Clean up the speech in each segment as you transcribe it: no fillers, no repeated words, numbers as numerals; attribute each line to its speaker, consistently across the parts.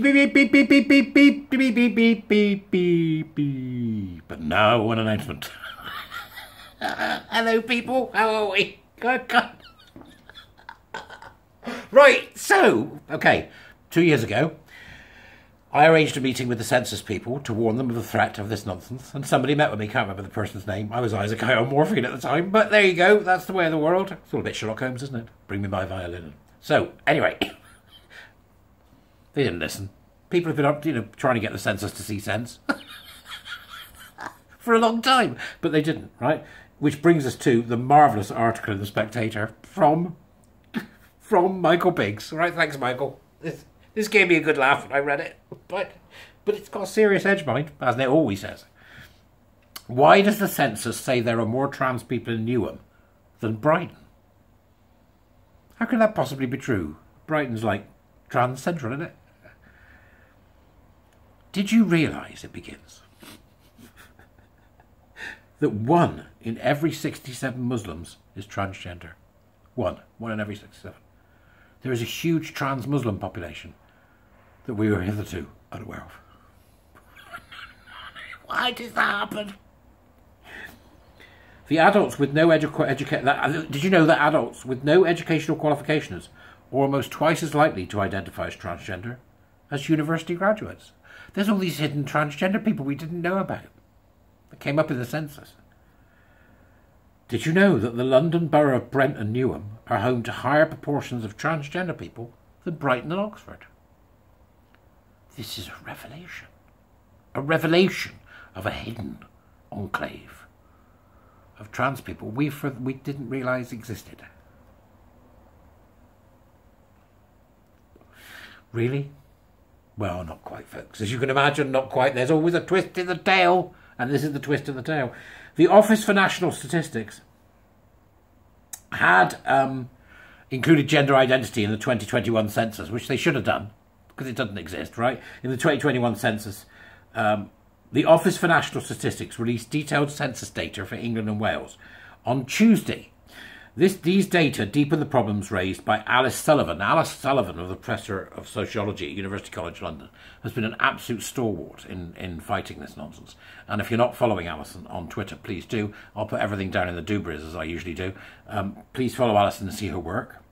Speaker 1: Beep, beep, beep, beep, beep, beep, beep, beep, beep, beep, beep, beep. But now an announcement. Hello, people. How are we? Good. Right, so, okay, 2 years ago, I arranged a meeting with the Census people to warn them of the threat of this nonsense, and somebody met with me, can't remember the person's name. I was Isaac on morphine at the time, but there you go, that's the way of the world. It's all a bit Sherlock Holmes, isn't it? Bring me my violin. So, anyway, they didn't listen. People have been, trying to get the Census to see sense for a long time, but they didn't, right? Which brings us to the marvellous article in The Spectator from Michael Biggs. Right, thanks, Michael. This gave me a good laugh when I read it, but it's got a serious edge, mind, as it always says. Why does the Census say there are more trans people in Newham than Brighton? How can that possibly be true? Brighton's like trans central, isn't it? Did you realise, it begins, that 1 in every 67 Muslims is transgender? One in every 67. There is a huge trans Muslim population that we were hitherto unaware of. Why does that happen? The adults with no did you know that adults with no educational qualifications are almost twice as likely to identify as transgender as university graduates? There's all these hidden transgender people we didn't know about that came up in the census. Did you know that the London borough of Brent and Newham are home to higher proportions of transgender people than Brighton and Oxford? This is a revelation. A revelation of a hidden enclave of trans people we didn't realise existed. Really? Well, not quite, folks. As you can imagine, not quite. There's always a twist in the tale, and this is the twist in the tale. The Office for National Statistics had included gender identity in the 2021 census, which they should have done, because it doesn't exist, right? In the 2021 census, the Office for National Statistics released detailed census data for England and Wales on Tuesday. These data deepen the problems raised by Alice Sullivan. Alice Sullivan, the Professor of Sociology at University College London, has been an absolute stalwart in fighting this nonsense. And if you're not following Alison on Twitter, please do. I'll put everything down in the doobries, as I usually do. Please follow Alison and see her work.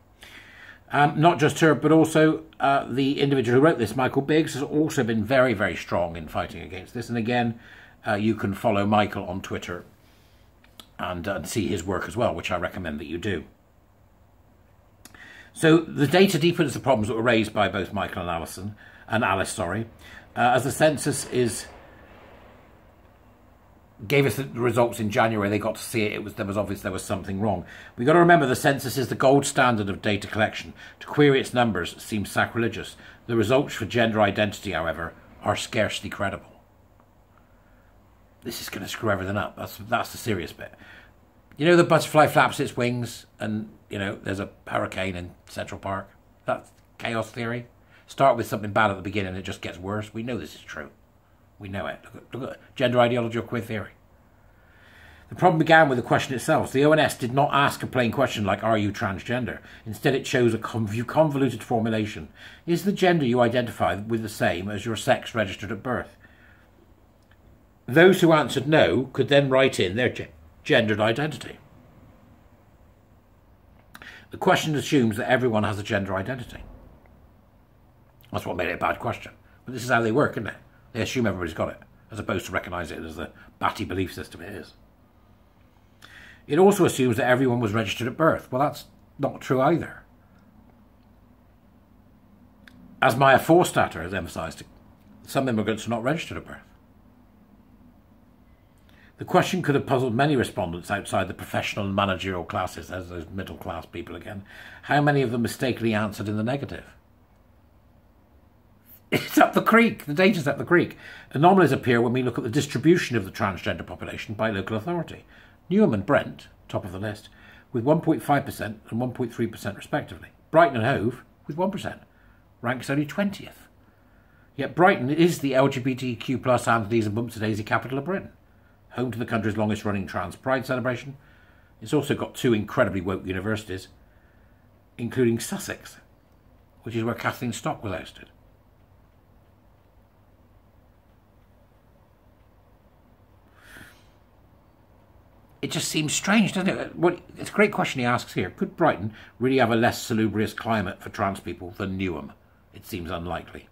Speaker 1: Not just her, but also the individual who wrote this, Michael Biggs, has also been very, very strong in fighting against this. And again, you can follow Michael on Twitter and see his work as well, which I recommend that you do. So the data deepens the problems that were raised by both Michael and Alice, as the census gave us the results in January. They got to see it. There was obvious there was something wrong. We've got to remember the census is the gold standard of data collection. To query its numbers seems sacrilegious. The results for gender identity, however, are scarcely credible. This is going to screw everything up. That's the serious bit. You know, the butterfly flaps its wings and, there's a hurricane in Central Park. That's chaos theory. Start with something bad at the beginning and it just gets worse. We know this is true. We know it. Look at gender ideology or queer theory. The problem began with the question itself. The ONS did not ask a plain question like, are you transgender? Instead, it chose a convoluted formulation. Is the gender you identify with the same as your sex registered at birth? Those who answered no could then write in their gendered identity. The question assumes that everyone has a gender identity. That's what made it a bad question. But this is how they work, isn't it? They assume everybody's got it, as opposed to recognise it as the batty belief system it is. It also assumes that everyone was registered at birth. Well, that's not true either. As Maya Forstater has emphasised, some immigrants are not registered at birth. The question could have puzzled many respondents outside the professional and managerial classes, as those middle class people again. How many of them mistakenly answered in the negative? It's up the creek. The data's up the creek. Anomalies appear when we look at the distribution of the transgender population by local authority. Newham and Brent, top of the list, with 1.5% and 1.3% respectively. Brighton and Hove, with 1%, ranks only 20th. Yet Brighton is the LGBTQ plus Anthony's and Bumps a Daisy capital of Britain, home to the country's longest running trans pride celebration. It's also got 2 incredibly woke universities, including Sussex, which is where Kathleen Stock was ousted. it just seems strange, doesn't it? It's a great question he asks here. Could Brighton really have a less salubrious climate for trans people than Newham? It seems unlikely.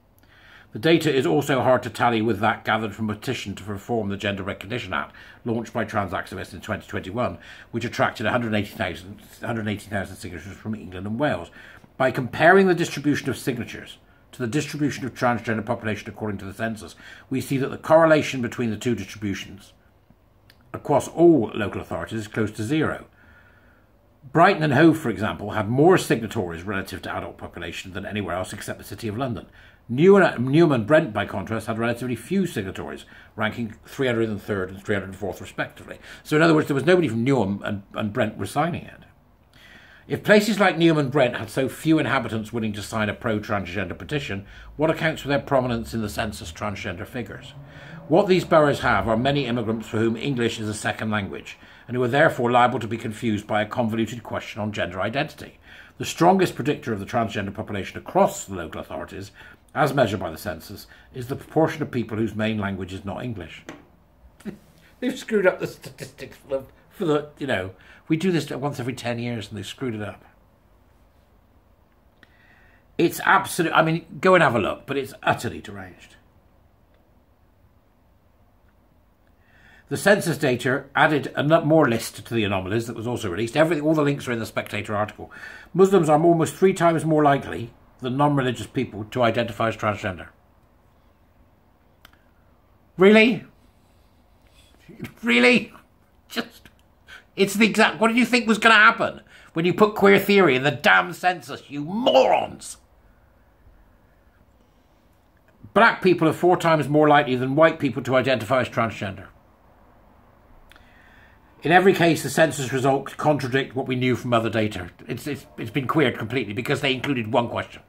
Speaker 1: The data is also hard to tally with that gathered from a petition to reform the Gender Recognition Act, launched by trans activists in 2021, which attracted 180,000 signatures from England and Wales. By comparing the distribution of signatures to the distribution of transgender population according to the census, we see that the correlation between the two distributions across all local authorities is close to zero. Brighton and Hove, for example, have more signatories relative to adult population than anywhere else except the City of London. Newham and Brent, by contrast, had relatively few signatories, ranking 303rd and 304th respectively. So in other words, there was nobody from Newham and Brent were signing it. If places like Newham and Brent had so few inhabitants willing to sign a pro-transgender petition, what accounts for their prominence in the census transgender figures? What these boroughs have are many immigrants for whom English is a second language, and who are therefore liable to be confused by a convoluted question on gender identity. The strongest predictor of the transgender population across the local authorities, as measured by the census, is the proportion of people whose main language is not English. They've screwed up the statistics for the, you know, we do this once every 10 years and they've screwed it up. It's absolute, I mean, go and have a look, but it's utterly deranged. The census data added a more list to the anomalies that was also released. All the links are in the Spectator article. Muslims are almost 3 times more likely than non-religious people to identify as transgender. Really? Really? It's the exact... What did you think was going to happen when you put queer theory in the damn census, you morons? Black people are 4 times more likely than white people to identify as transgender. In every case, the census results contradict what we knew from other data. It's been queered completely because they included one question.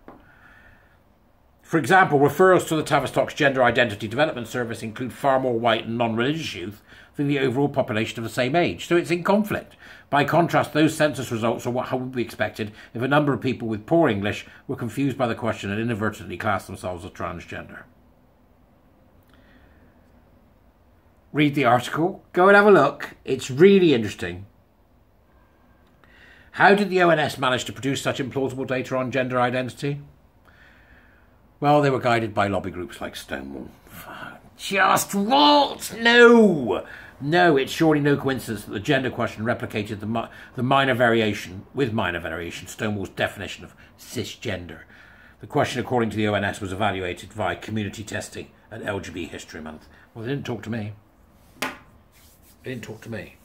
Speaker 1: For example, referrals to the Tavistock's Gender Identity Development Service include far more white and non-religious youth than the overall population of the same age, so it's in conflict. By contrast, those census results are how would be expected if a number of people with poor English were confused by the question and inadvertently classed themselves as transgender. Read the article. Go and have a look. It's really interesting. How did the ONS manage to produce such implausible data on gender identity? Well, they were guided by lobby groups like Stonewall. Just what? No! No, it's surely no coincidence that the gender question replicated the minor variation, Stonewall's definition of cisgender. The question, according to the ONS, was evaluated via community testing at LGBT History Month. Well, they didn't talk to me. They didn't talk to me.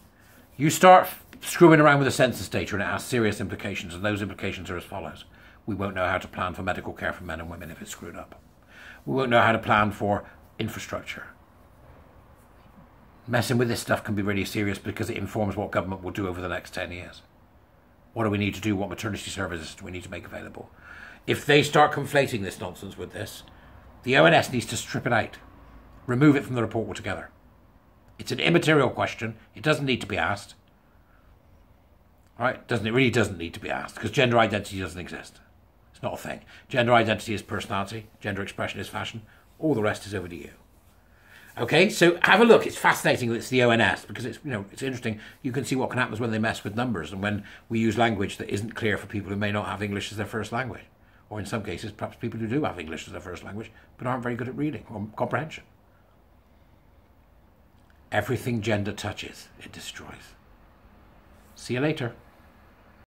Speaker 1: You start screwing around with the census data and it has serious implications, and those implications are as follows. We won't know how to plan for medical care for men and women if it's screwed up. We won't know how to plan for infrastructure. Messing with this stuff can be really serious because it informs what government will do over the next 10 years. What do we need to do? What maternity services do we need to make available? If they start conflating this nonsense with this, the ONS needs to strip it out. Remove it from the report altogether. It's an immaterial question. It doesn't need to be asked. All right? It really doesn't need to be asked because gender identity doesn't exist. It's not a thing. Gender identity is personality. Gender expression is fashion. All the rest is over to you. Okay, so have a look. It's fascinating that it's the ONS because it's, you know, it's interesting. You can see what can happen when they mess with numbers and when we use language that isn't clear for people who may not have English as their first language, or in some cases, perhaps people who do have English as their first language but aren't very good at reading or comprehension. Everything gender touches, it destroys. See you later.